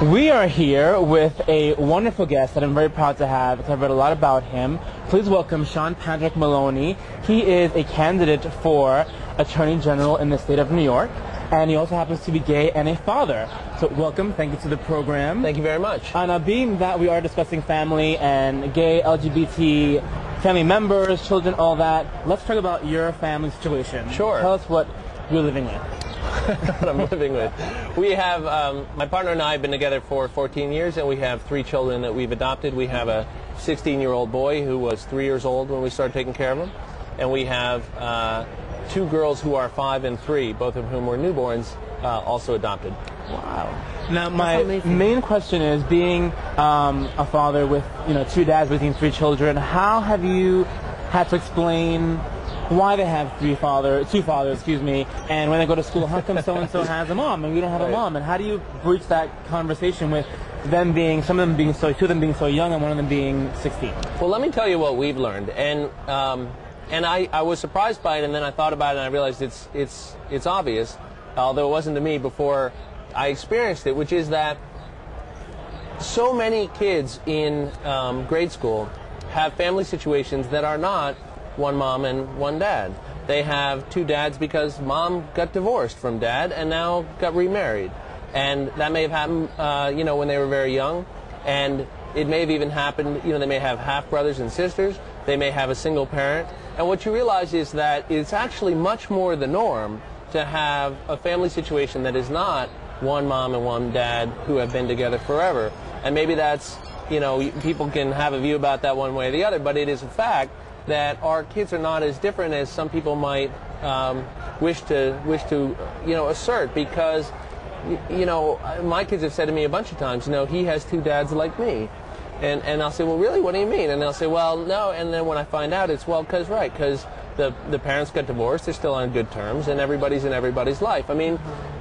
We are here with a wonderful guest that I'm very proud to have because I've read a lot about him. Please welcome Sean Patrick Maloney. He is a candidate for Attorney General in the state of New York, and he also happens to be gay and a father. So welcome, thank you to the program. Thank you very much. And being that we are discussing family and gay, LGBT family members, children, all that, let's talk about your family situation. Sure. Tell us what you're living with. What I'm living with. We have, my partner and I have been together for 14 years, and we have 3 children that we've adopted. We have a 16-year-old boy who was 3 years old when we started taking care of him, and we have 2 girls who are 5 and 3, both of whom were newborns, also adopted. Wow. Now, my main question is, being a father with 2 dads raising 3 children, how have you had to explain why they have 2 fathers, and when they go to school, how come so-and-so has a mom and we don't have a mom? And how do you breach that conversation with them being, two of them being so young and one of them being 16? Well, let me tell you what we've learned, and I was surprised by it, and then I thought about it, and I realized it's obvious, although it wasn't to me before I experienced it, which is that so many kids in grade school have family situations that are not one mom and one dad. They have 2 dads because mom got divorced from dad and now got remarried. And that may have happened, when they were very young. And it may have even happened, they may have half-brothers and sisters. They may have a single parent. And what you realize is that it's actually much more the norm to have a family situation that is not one mom and one dad who have been together forever. And maybe that's, people can have a view about that one way or the other, but it is a fact that our kids are not as different as some people might wish to assert, because my kids have said to me a bunch of times, he has 2 dads like me, and I'll say, well, really, what do you mean? And they'll say, well, no, and then when I find out, it's because the parents got divorced, they're still on good terms, and everybody's in everybody's life. I mean,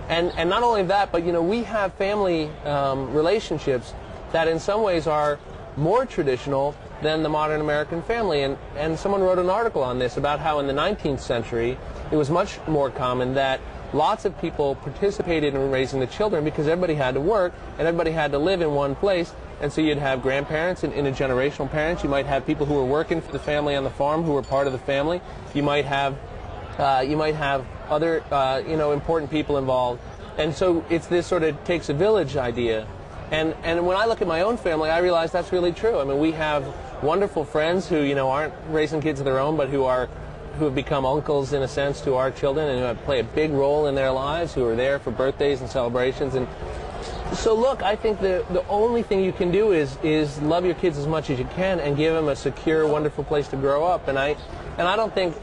and not only that, but we have family relationships that in some ways are more traditional than the modern American family. And someone wrote an article on this about how in the 19th century it was much more common that lots of people participated in raising the children because everybody had to work and everybody had to live in one place. And so you'd have grandparents and intergenerational parents. You might have people who were working for the family on the farm who were part of the family. You might have other important people involved. And so it's this sort of takes a village idea. And when I look at my own family, I realize that's really true. I mean, we have wonderful friends who, aren't raising kids of their own, but who have become uncles, in a sense, to our children, and who play a big role in their lives, who are there for birthdays and celebrations. And so, look, I think the only thing you can do is love your kids as much as you can and give them a secure, wonderful place to grow up. And I think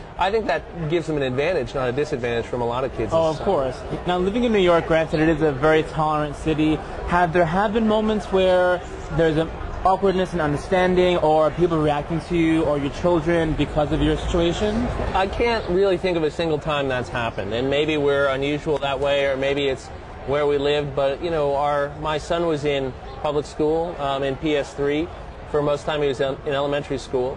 that gives them an advantage, not a disadvantage, from a lot of kids. Oh, of course. Now, living in New York, granted, it is a very tolerant city. Have there been moments where there's an awkwardness and understanding, or people reacting to you or your children because of your situation? I can't really think of a single time that's happened, and maybe we're unusual that way, or maybe it's where we lived. But my son was in public school in PS3 for most of the time. He was in elementary school.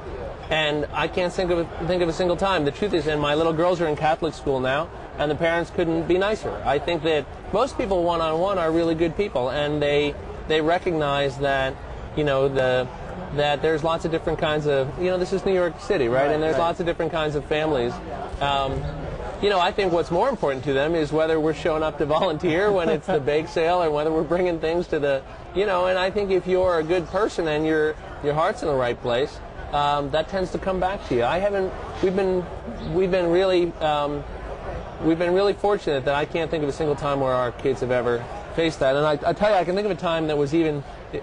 And I can't think of a single time. The truth is, and my little girls are in Catholic school now, and the parents couldn't be nicer. I think that most people one-on-one are really good people, and they recognize that, that there's lots of different kinds of, this is New York City, right? And there's lots of different kinds of families. I think what's more important to them is whether we're showing up to volunteer when it's the bake sale, or whether we're bringing things to the, and I think if you're a good person and your heart's in the right place, that tends to come back to you. We've been really fortunate that I can't think of a single time where our kids have ever faced that. And I tell you, I can think of a time that was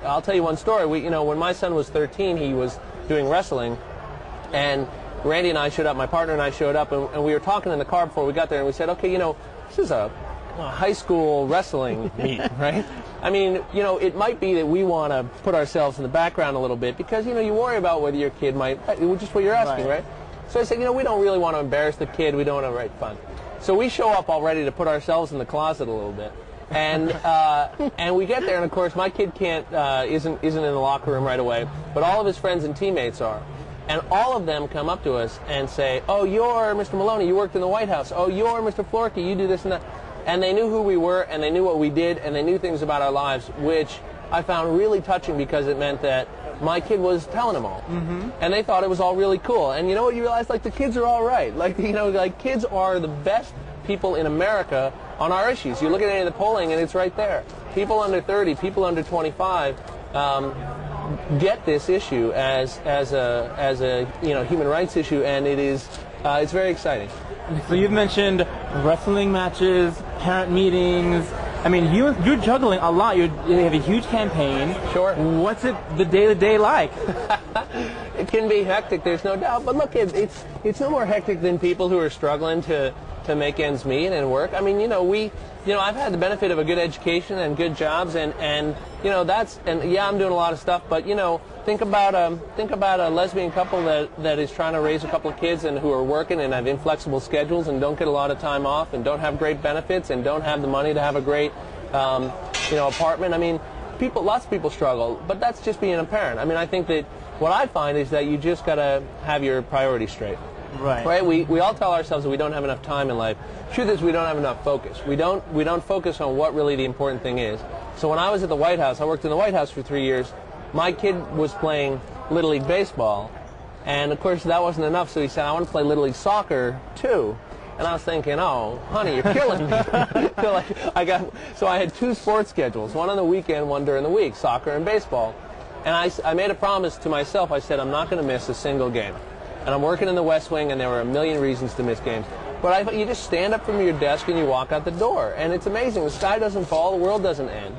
I'll tell you one story. When my son was 13, he was doing wrestling, and Randy and I showed up, my partner and I showed up, and we were talking in the car before we got there, and we said, okay, this is a high school wrestling meet, right? I mean, it might be that we want to put ourselves in the background a little bit because, you worry about whether your kid might, just what you're asking, right? So I said, we don't really want to embarrass the kid. We don't want to write fun. So we show up all ready to put ourselves in the closet a little bit. And we get there, and of course, my kid isn't in the locker room right away, but all of his friends and teammates are. And all of them come up to us and say, oh, you're Mr. Maloney, you worked in the White House. Oh, you're Mr. Florkey, you do this and that. And they knew who we were, and they knew what we did, and they knew things about our lives, which I found really touching because it meant that my kid was telling them all. And they thought it was all really cool. And you know what? You realize, like, the kids are all right. Like, you know, like, kids are the best people in America on our issues. You look at any of the polling, and it's right there. People under 30, people under 25 get this issue as a you know, human rights issue, and it is it's very exciting. So you've mentioned wrestling matches, parent meetings. I mean, you're juggling a lot. You have a huge campaign. Sure. What's it the day-to-day like? It can be hectic, there's no doubt. But look, it's no more hectic than people who are struggling to make ends meet and work. I mean, you know, I've had the benefit of a good education and good jobs, and you know, yeah, I'm doing a lot of stuff. But you know, think about a lesbian couple that is trying to raise a couple of kids and who are working and have inflexible schedules and don't get a lot of time off and don't have great benefits and don't have the money to have a great you know, apartment. I mean, lots of people struggle, but that's just being a parent. I mean, I think that what I find is that you just got to have your priorities straight. Right. We all tell ourselves that we don't have enough time in life. Truth is, we don't have enough focus. We don't focus on what really the important thing is. So when I was at the White House, I worked in the White House for 3 years. My kid was playing Little League baseball, and of course that wasn't enough. So he said, "I want to play Little League soccer too." And I was thinking, "Oh, honey, you're killing me." So I had 2 sports schedules, one on the weekend, one during the week, soccer and baseball. And I made a promise to myself. I said, "I'm not going to miss a single game." And I'm working in the West Wing, and there were a million reasons to miss games. But you just stand up from your desk and you walk out the door. And it's amazing. The sky doesn't fall. The world doesn't end.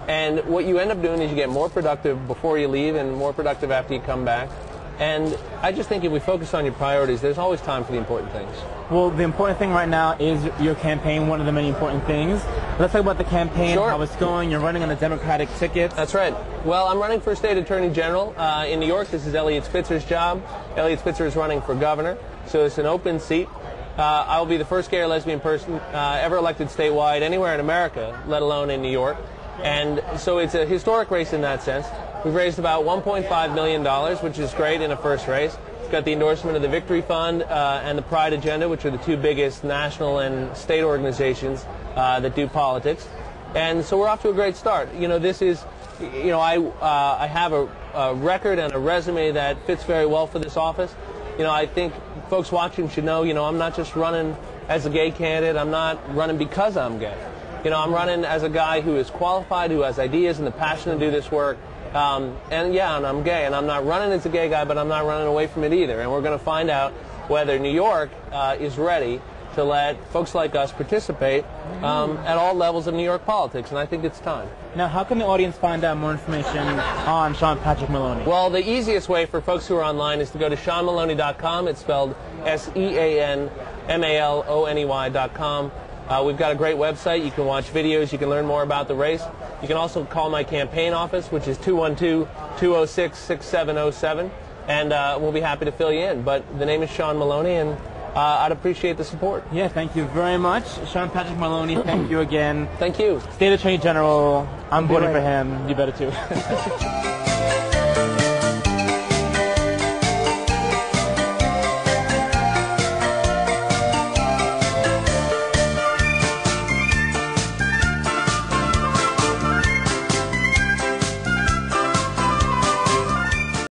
And what you end up doing is you get more productive before you leave and more productive after you come back. And I just think if we focus on your priorities, there's always time for the important things. Well, the important thing right now is your campaign, one of the many important things. Let's talk about the campaign, Sure. How it's going. You're running on a Democratic ticket. That's right. Well, I'm running for State Attorney General in New York. This is Eliot Spitzer's job. Eliot Spitzer is running for governor, so it's an open seat. I will be the first gay or lesbian person ever elected statewide anywhere in America, let alone in New York. And so it's a historic race in that sense. We've raised about $1.5 million, which is great in a first race. It's got the endorsement of the Victory Fund and the Pride Agenda, which are the 2 biggest national and state organizations that do politics. And so we're off to a great start. You know, this is, you know, I have a record and a resume that fits very well for this office. You know, I think folks watching should know, you know, I'm not just running as a gay candidate. I'm not running because I'm gay. You know, I'm running as a guy who is qualified, who has ideas and the passion to do this work. And I'm gay, and I'm not running as a gay guy, but I'm not running away from it either. And we're going to find out whether New York is ready to let folks like us participate at all levels of New York politics, and I think it's time. Now, how can the audience find out more information on Sean Patrick Maloney? Well, the easiest way for folks who are online is to go to SeanMaloney.com. It's spelled SeanMaloney.com. We've got a great website. You can watch videos. You can learn more about the race. You can also call my campaign office, which is 212-206-6707, and we'll be happy to fill you in. But the name is Sean Maloney, and I'd appreciate the support. Yeah, thank you very much. Sean Patrick Maloney, thank you again. Thank you. State Attorney General, I'm voting for him. You better too.